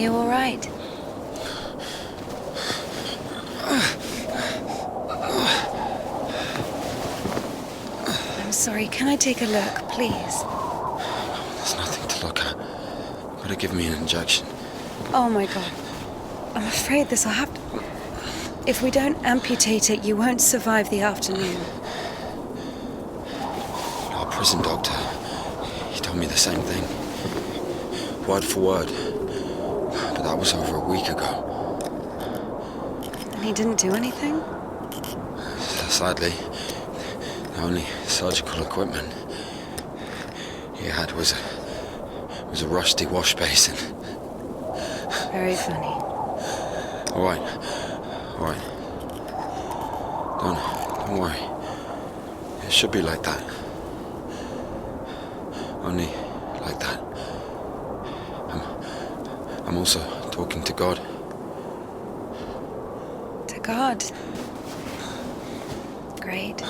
you all right? I'm sorry, can I take a look, please? There's nothing to look at. Gotta give me an injection. Oh my god. I'm afraid this'll have to... If we don't amputate it, you won't survive the afternoon. Our prison doctor, he told me the same thing. Word for word. But that was over a week ago. And he didn't do anything? Sadly, the only surgical equipment he had was a rusty wash basin. Very funny. All right. Don't worry. It should be like that. Only like that. I'm also talking to God. To God. Great.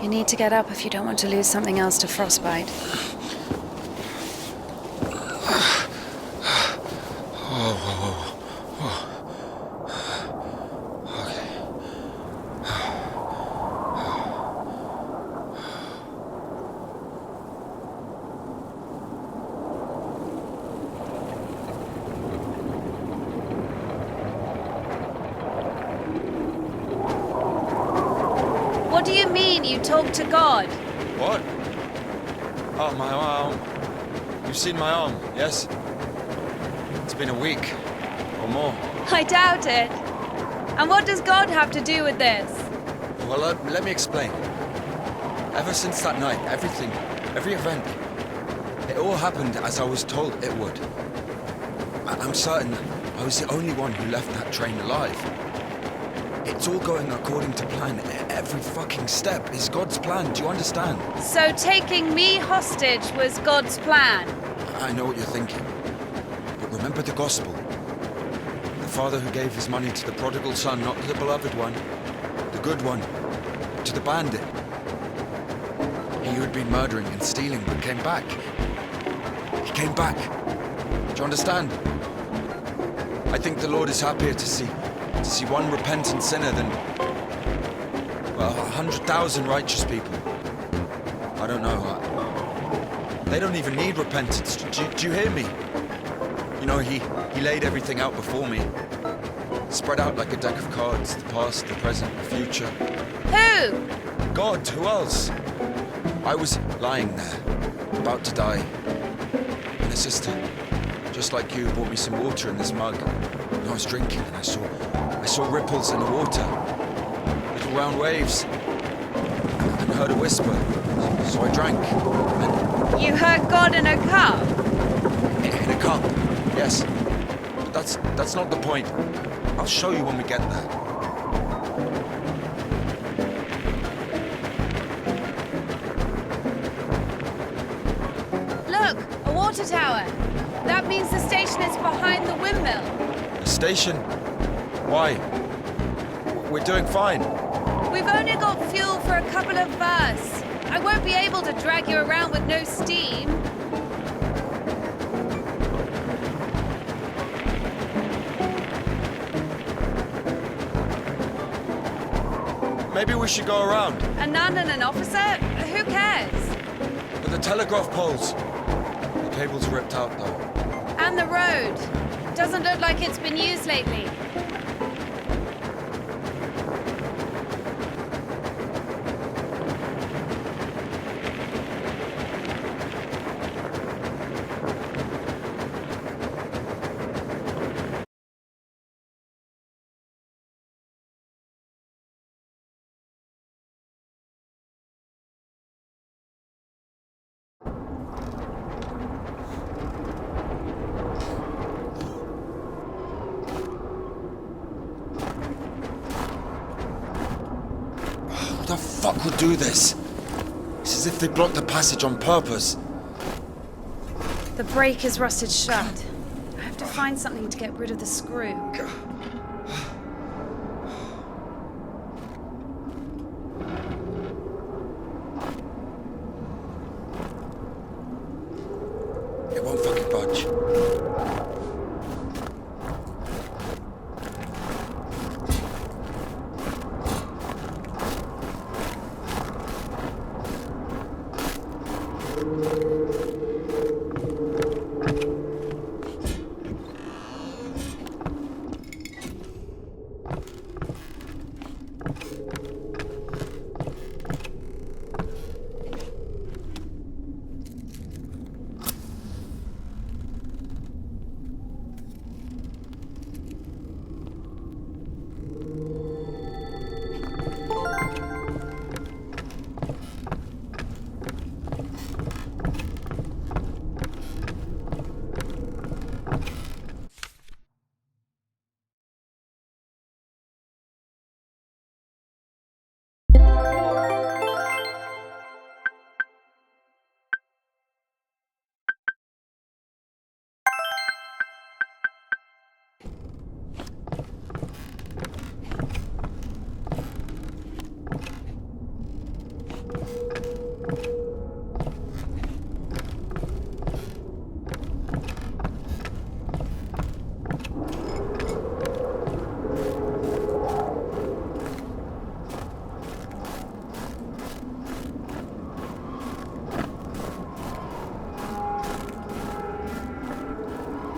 You need to get up if you don't want to lose something else to frostbite. What do you mean you talk to God? What? Oh, my arm. You've seen my arm, yes? It's been a week or more. I doubt it. And what does God have to do with this? Well, let me explain. Ever since that night, every event, it all happened as I was told it would. I'm certain I was the only one who left that train alive. It's all going according to plan. Every fucking step is God's plan, do you understand? So taking me hostage was God's plan? I know what you're thinking. But remember the gospel. The father who gave his money to the prodigal son, not to the beloved one. The good one. To the bandit. He who had been murdering and stealing but came back. He came back. Do you understand? I think the Lord is happier to see one repentant sinner than, well, 100,000 righteous people. I don't know. They don't even need repentance. Do you hear me? You know, he laid everything out before me. Spread out like a deck of cards. The past, the present, the future. Who? God, who else? I was lying there, about to die. And a sister, just like you, brought me some water in this mug. And I was drinking and I saw ripples in the water. Little round waves. And heard a whisper. So I drank. And You heard God in a cup? in a cup, yes. But that's not the point. I'll show you when we get there. Look, a water tower. That means the station is behind the windmill. The station? Why? We're doing fine. We've only got fuel for a couple of bursts. I won't be able to drag you around with no steam. Maybe we should go around. A nun and an officer? Who cares? But the telegraph poles. The cable's ripped out, though. And the road. Doesn't look like it's been used lately. Who the fuck would do this? It's as if they blocked the passage on purpose. The brake is rusted shut. I have to find something to get rid of the screw. It won't fucking budge.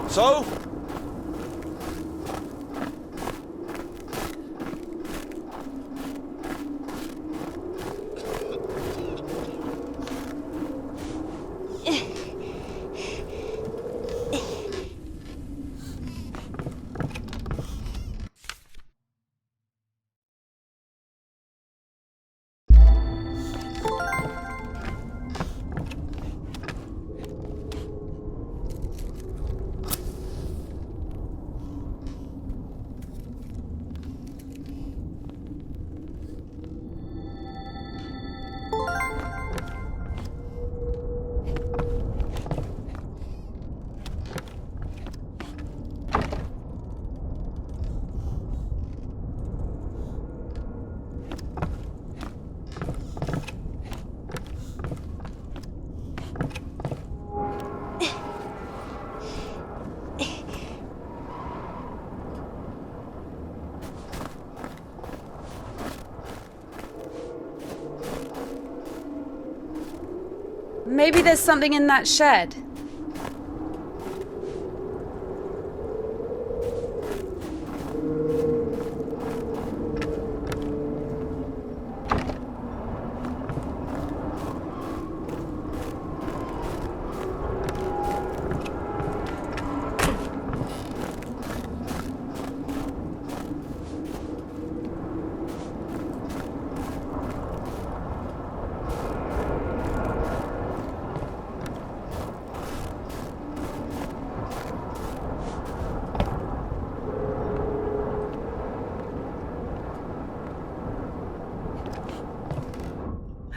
So? Maybe there's something in that shed.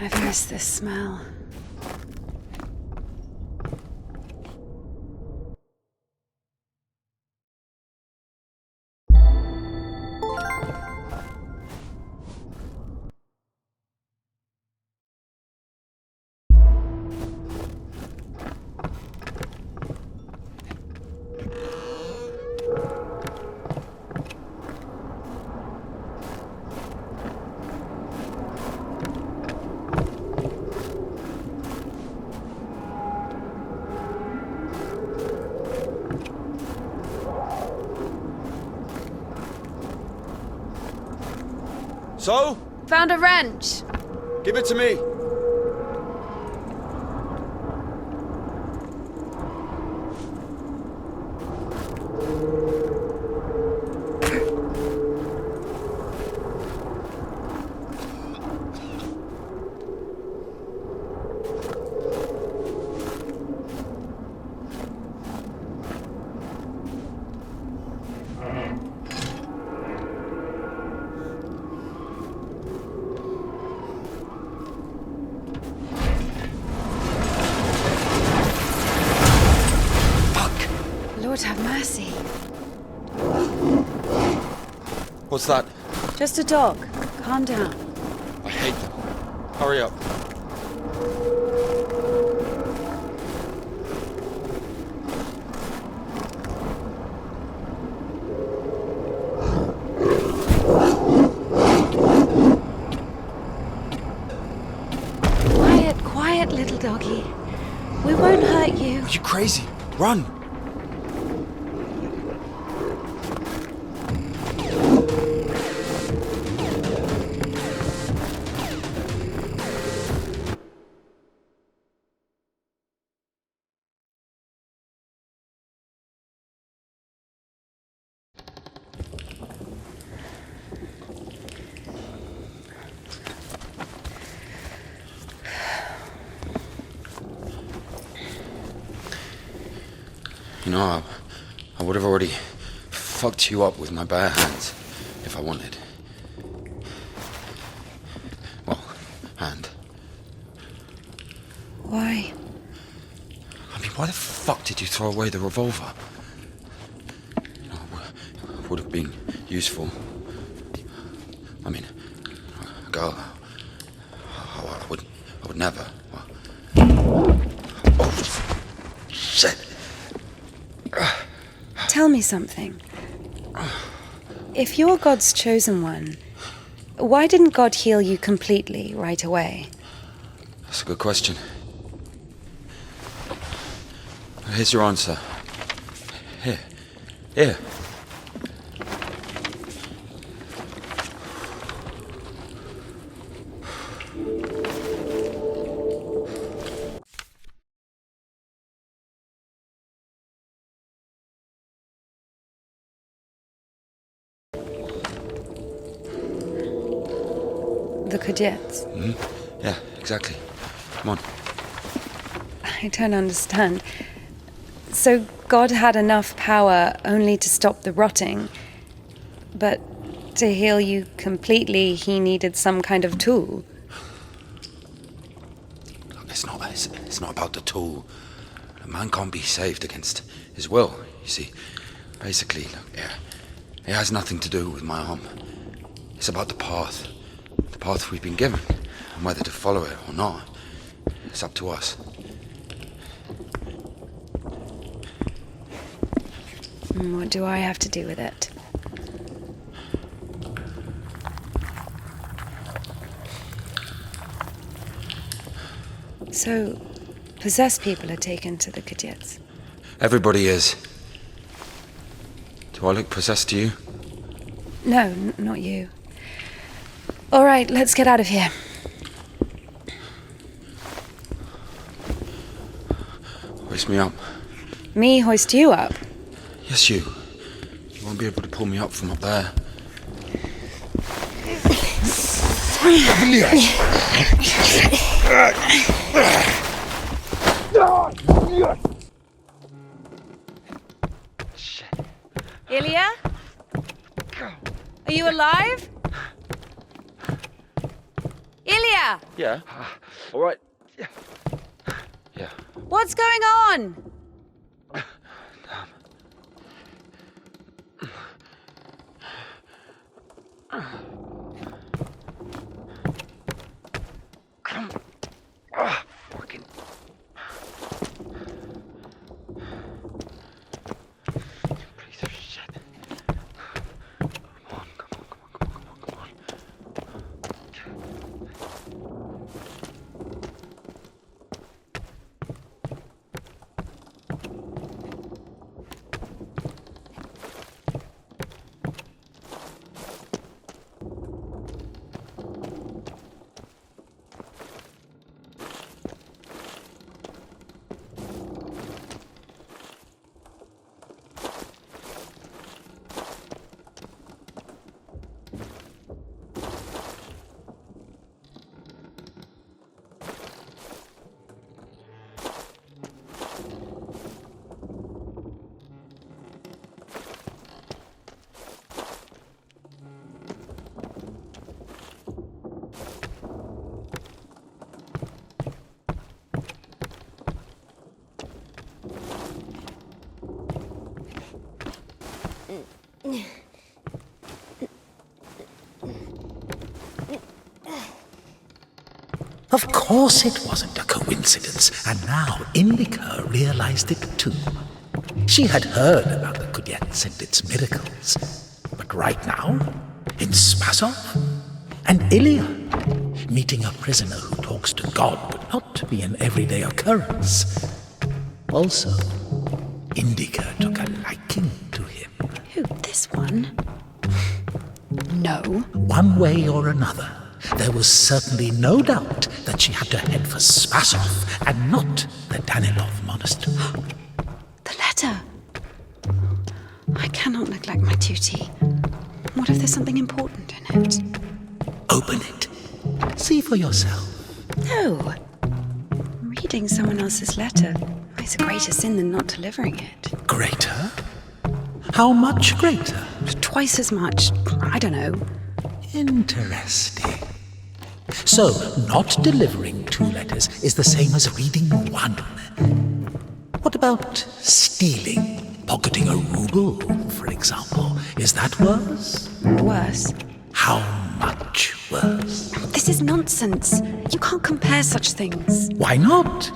I've missed this smell. So? Found a wrench. Give it to me. Lord have mercy. What's that? Just a dog. Calm down. I hate them. Hurry up. crazy. Run! You know, I would have already fucked you up with my bare hands if I wanted. Well, hand. Why? I mean, why the fuck did you throw away the revolver? You know, it would have been useful. I mean, a girl. I would never. Oh, shit. Tell me something. If you're God's chosen one, why didn't God heal you completely right away? That's a good question. Here's your answer. Here. The Kudets. Mm-hmm. Yeah, exactly. Come on. I don't understand. So God had enough power only to stop the rotting, but to heal you completely, he needed some kind of tool. Look, it's not about the tool. A man can't be saved against his will, you see. Basically, look, it has nothing to do with my arm. It's about the path we've been given, and whether to follow it or not, it's up to us. What do I have to do with it? So, possessed people are taken to the Kudets? Everybody is. Do I look possessed to you? No, not you. All right, let's get out of here. Hoist me up. Me hoist you up? Yes, you. You won't be able to pull me up from up there. Ilya? Are you alive? Ilya! Yeah. All right. Yeah. What's going on? Fucking. Piece of shit. Come on. Of course it wasn't a coincidence, and now INDIKA realized it too. She had heard about the Kudets and its miracles, but right now, in Spasov, and Ilya, meeting a prisoner who talks to God would not be an everyday occurrence. Also, Indika took a liking to him. Who, this one? No. One way or another, there was certainly no doubt that she had to head for Spasov and not the Danilov monastery. The letter. I cannot neglect my duty. What if there's something important in it? Open it. See for yourself. No. Reading someone else's letter is a greater sin than not delivering it. Greater? How much greater? Twice as much. I don't know. Interesting. So, not delivering 2 letters is the same as reading 1. What about stealing? Pocketing a ruble, for example. Is that worse? Worse. How much worse? This is nonsense. You can't compare such things. Why not?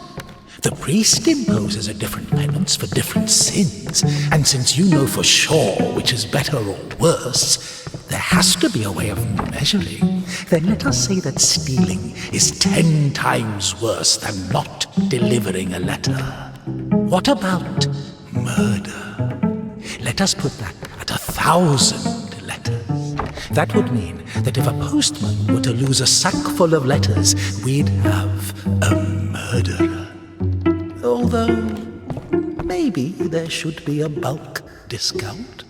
The priest imposes a different penance for different sins, and since you know for sure which is better or worse, there has to be a way of measuring. Then let us say that stealing is 10 times worse than not delivering a letter. What about murder? Let us put that at 1,000 letters. That would mean that if a postman were to lose a sack full of letters, we'd have a murderer. Although, maybe there should be a bulk discount.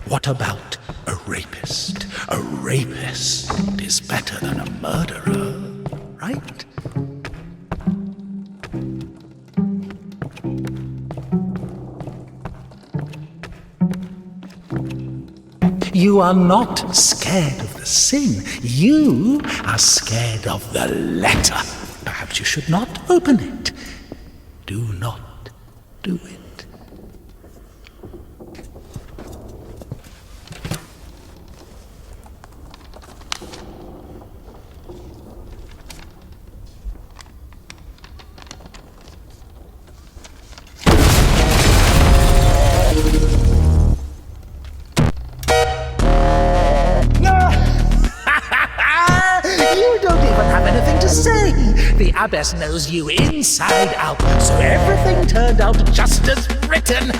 What about a rapist? A rapist is better than a murderer, right? You are not scared of the sin. You are scared of the letter. Perhaps you should not open it. Do not do it. You don't even have anything to say. The abbess knows you inside out, so everything turned out just as written.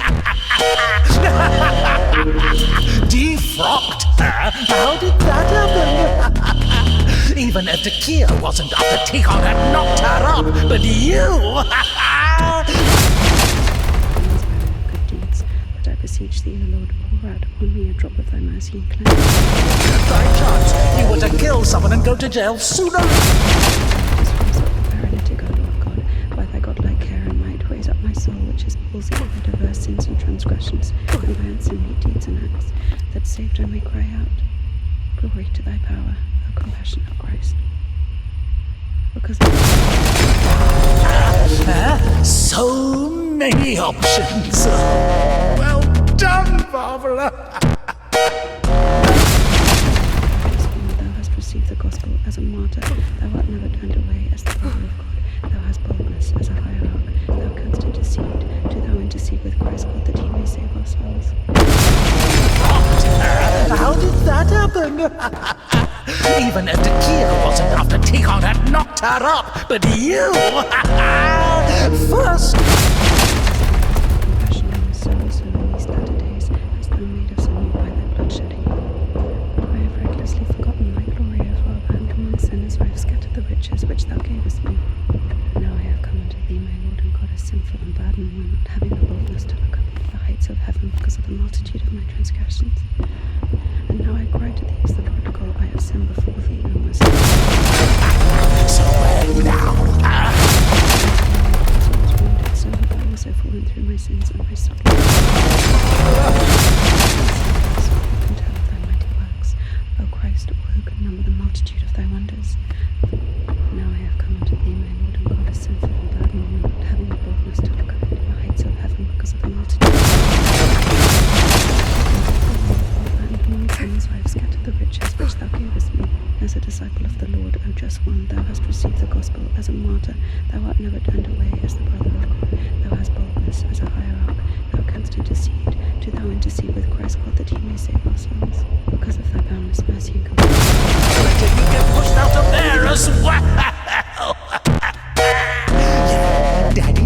Defrocked her? How did that happen? Even Evdokia wasn't up to Tikhon had knocked her up, but you... Good deeds, but I beseech thee, O Lord, pour out upon me a drop of thy mercy and cleanse me. By chance, you were to kill someone and go to jail sooner. Paralytic, O Lord God, by thy godlike care and might, raise up my soul, which is palsied by diverse sins and transgressions, and by unseemly deeds and acts, that saved I may cry out, glory to thy power, O compassionate Christ. Because So many options. Well done, Barbara. thou hast received the gospel as a martyr, thou art never turned away as the brother of God, thou hast boldness as a hierarch, thou canst intercede, do thou intercede with Christ God that he may save our souls. How did that happen? Even Evdokia wasn't after Tikhon had knocked her up, but you... First... Compassion on my soul, so in these latter days hast thou made us anew by thy bloodshedding. I have recklessly forgotten thy glory, O Father, and among sinners I have scattered the riches which thou gavest me. Now I have come unto thee, my Lord and God, as sinful and bad, and one not having the boldness to look up into the heights of heaven because of the multitude of my transgressions. And now I cry to thee as the prodigal, I have sinned before thee, O merciful. So where now? So have I also fallen through my sins and my soul. And tell of thy mighty works, O Christ, or who could number the multitude of thy wonders? Now I have come unto thee, my Lord and God, as sinful and bad, and one not having the boldness to look up into the heights of heaven because of the multitude. And among sinners I have scattered the riches which thou gavest me. As a disciple of the Lord, O just one, thou hast received the gospel as a martyr, thou art never turned away as the brother of God, thou hast boldness as a hierarch, thou canst intercede, do thou intercede with Christ God that he may save our souls, because of thy boundless mercy and compassion. Did you get pushed out of there as well? Yeah, Daddy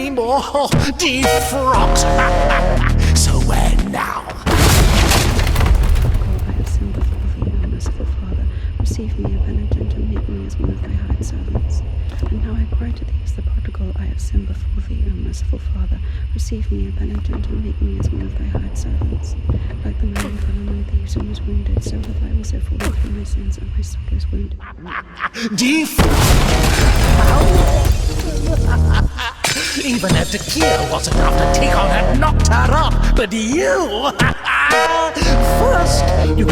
more defrocked. So where now? I have sinned before thee, O merciful Father. Receive me, a penitent, and make me as one of thy hired servants. And now I cry to thee as the prodigal, I have sinned before thee, O merciful Father. Receive me, a penitent, and make me as one of thy hired servants. Like the man who fell among thieves and was wounded, so have I also fallen for my sins, and my soul is wounded. Even if the Kia wasn't enough to take on and knocked her up, but you! First, you...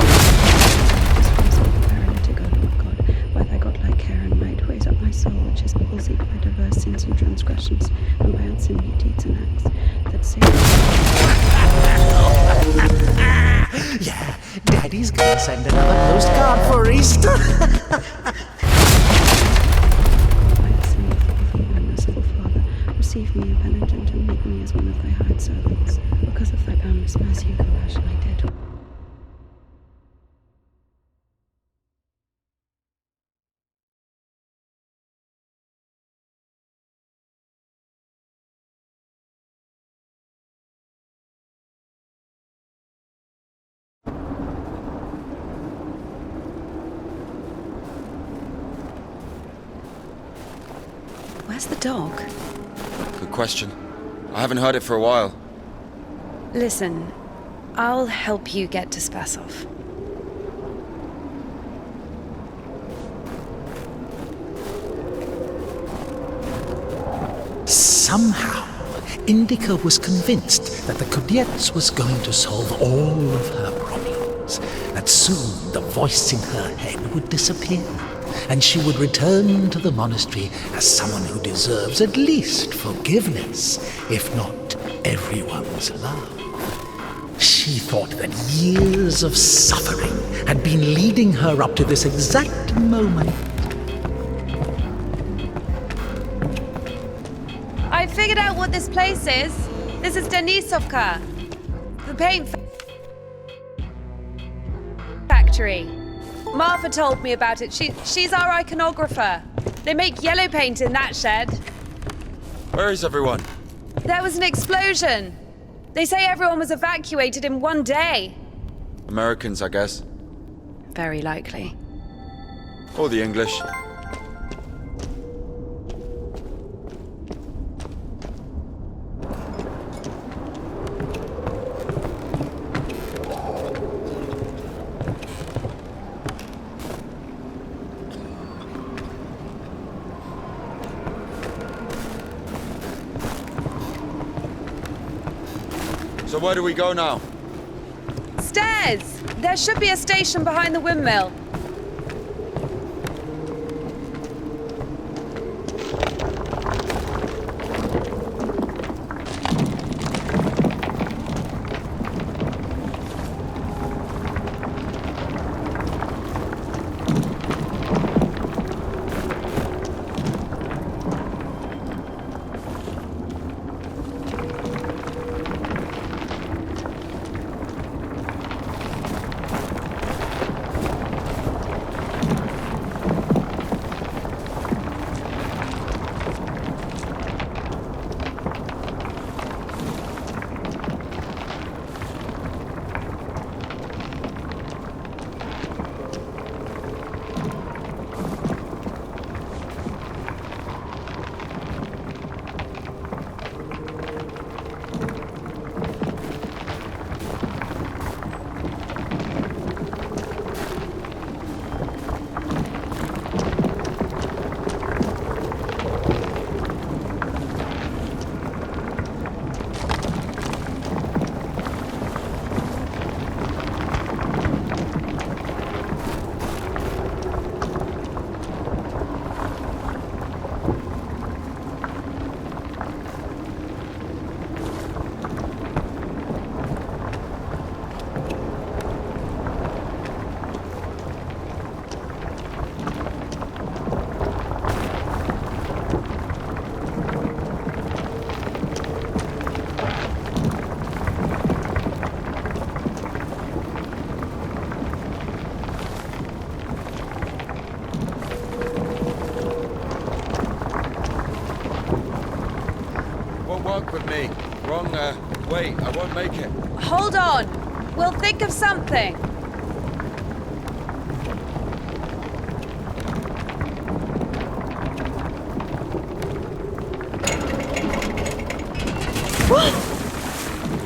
Paralytic, O Lord God, by thy godlike care and might, raise up my soul, which is palsied by diverse sins and transgressions, and by unseemly deeds and acts, that save Yeah, Daddy's gonna send another postcard for Easter. I have sinned before thee, O merciful Father. Receive me, a penitent, and make me as one of thy hired servants. Because of thy boundless mercy and compassion, I did. Where's the dog? Good question. I haven't heard it for a while. Listen, I'll help you get to Spasov. Somehow, Indika was convinced that the Kudets was going to solve all of her problems, that soon the voice in her head would disappear, and she would return to the monastery as someone who deserves at least forgiveness, if not everyone's love. She thought that years of suffering had been leading her up to this exact moment. I figured out what this place is. This is Denisovka, the paint factory. Martha told me about it. She's our iconographer. They make yellow paint in that shed. Where is everyone? There was an explosion. They say everyone was evacuated in one day. Americans, I guess. Very likely. Or the English. So where do we go now? Stairs! There should be a station behind the windmill. with me. Wrong, wait, I won't make it. Hold on. We'll think of something.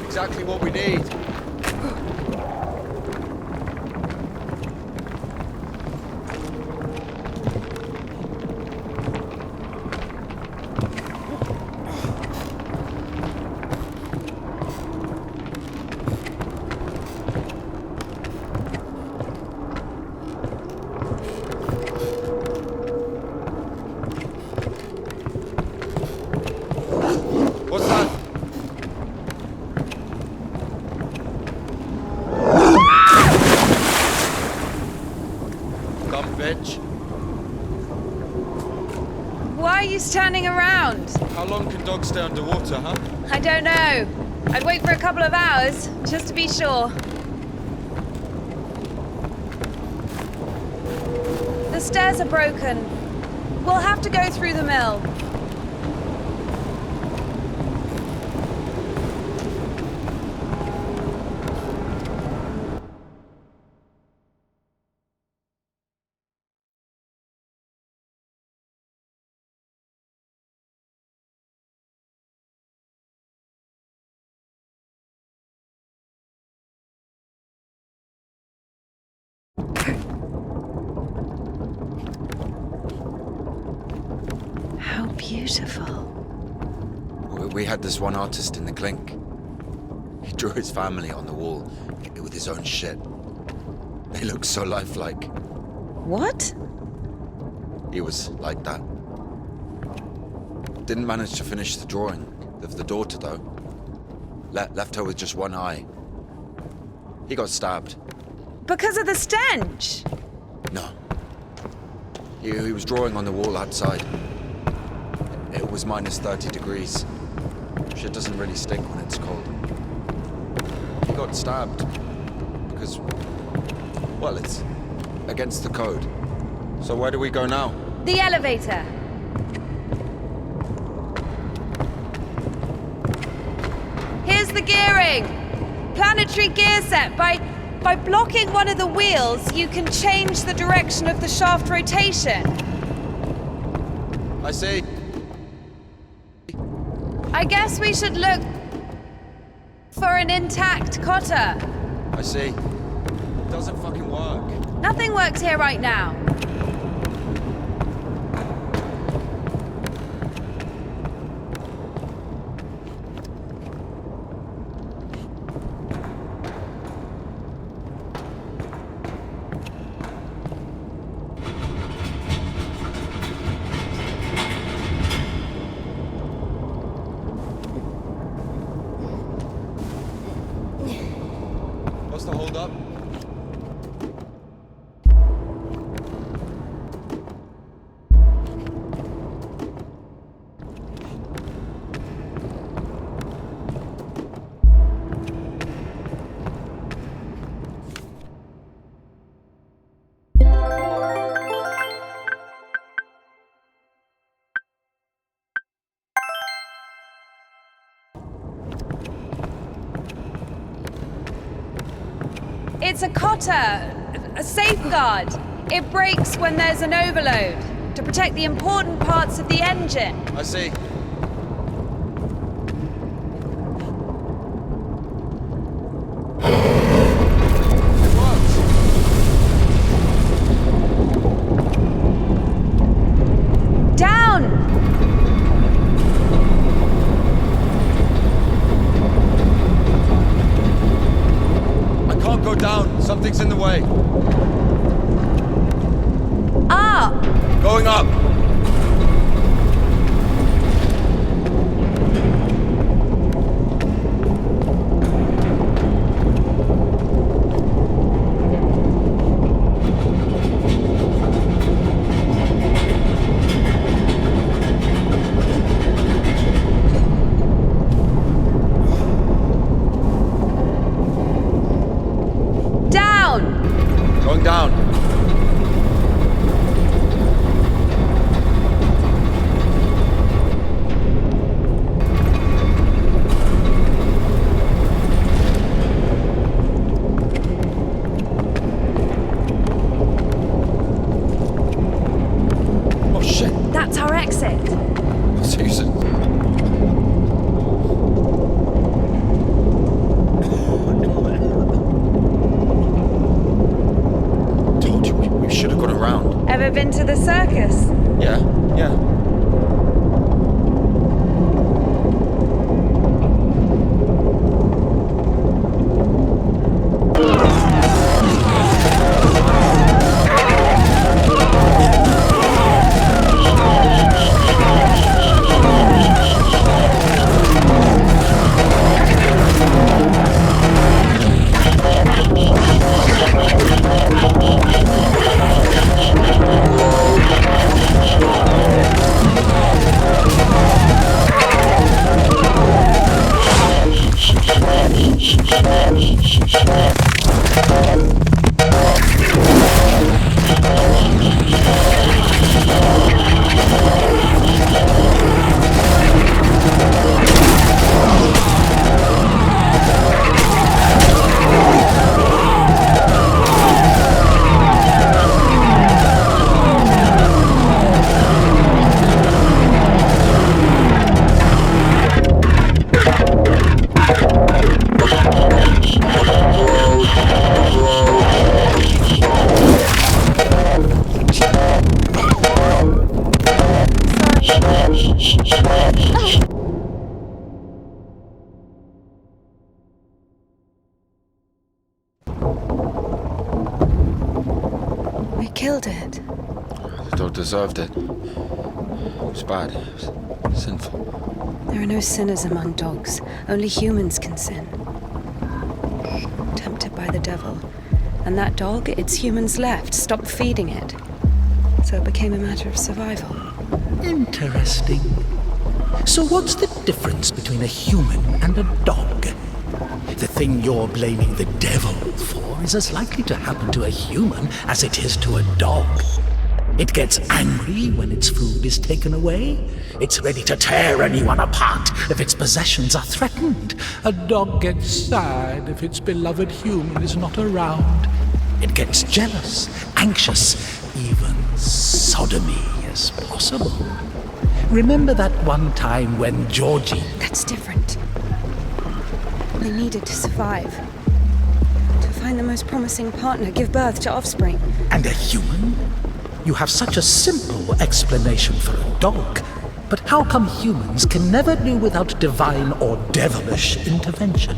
Exactly what we need. What's that? Dumb bitch. Why are you standing around? How long can dogs stay underwater, huh? I don't know. I'd wait for a couple of hours, just to be sure. The stairs are broken. We'll have to go through the mill. How beautiful. We had this one artist in the clink. He drew his family on the wall with his own shit. They look so lifelike. What? He was like that. Didn't manage to finish the drawing of the daughter, though. Left her with just one eye. He got stabbed. Because of the stench? No. He was drawing on the wall outside. It was minus 30 degrees. Shit doesn't really stink when it's cold. He got stabbed because, well, it's against the code. So where do we go now? The elevator. Here's the gearing. Planetary gear set. By blocking one of the wheels, you can change the direction of the shaft rotation. I see. I guess we should look for an intact cotter. I see. It doesn't fucking work. Nothing works here right now. What's the hold up? It's a cotter, a safeguard. It breaks when there's an overload to protect the important parts of the engine. I see. It works. Down! Go down. Something's in the way. Up! Going up. should have got around. Ever been to the circus? Yeah, yeah. We killed it. The dog deserved it. It was bad. It was sinful. There are no sinners among dogs. Only humans can sin. Tempted by the devil. And that dog, its humans left, stopped feeding it. So it became a matter of survival. Interesting. So what's the difference between a human and a dog? The thing you're blaming the devil for is as likely to happen to a human as it is to a dog. It gets angry when its food is taken away. It's ready to tear anyone apart if its possessions are threatened. A dog gets sad if its beloved human is not around. It gets jealous, anxious, even sodomy is possible. Remember that one time when Georgie... That's different. They needed to survive. To find the most promising partner, give birth to offspring. And a human? You have such a simple explanation for a dog. But how come humans can never do without divine or devilish intervention?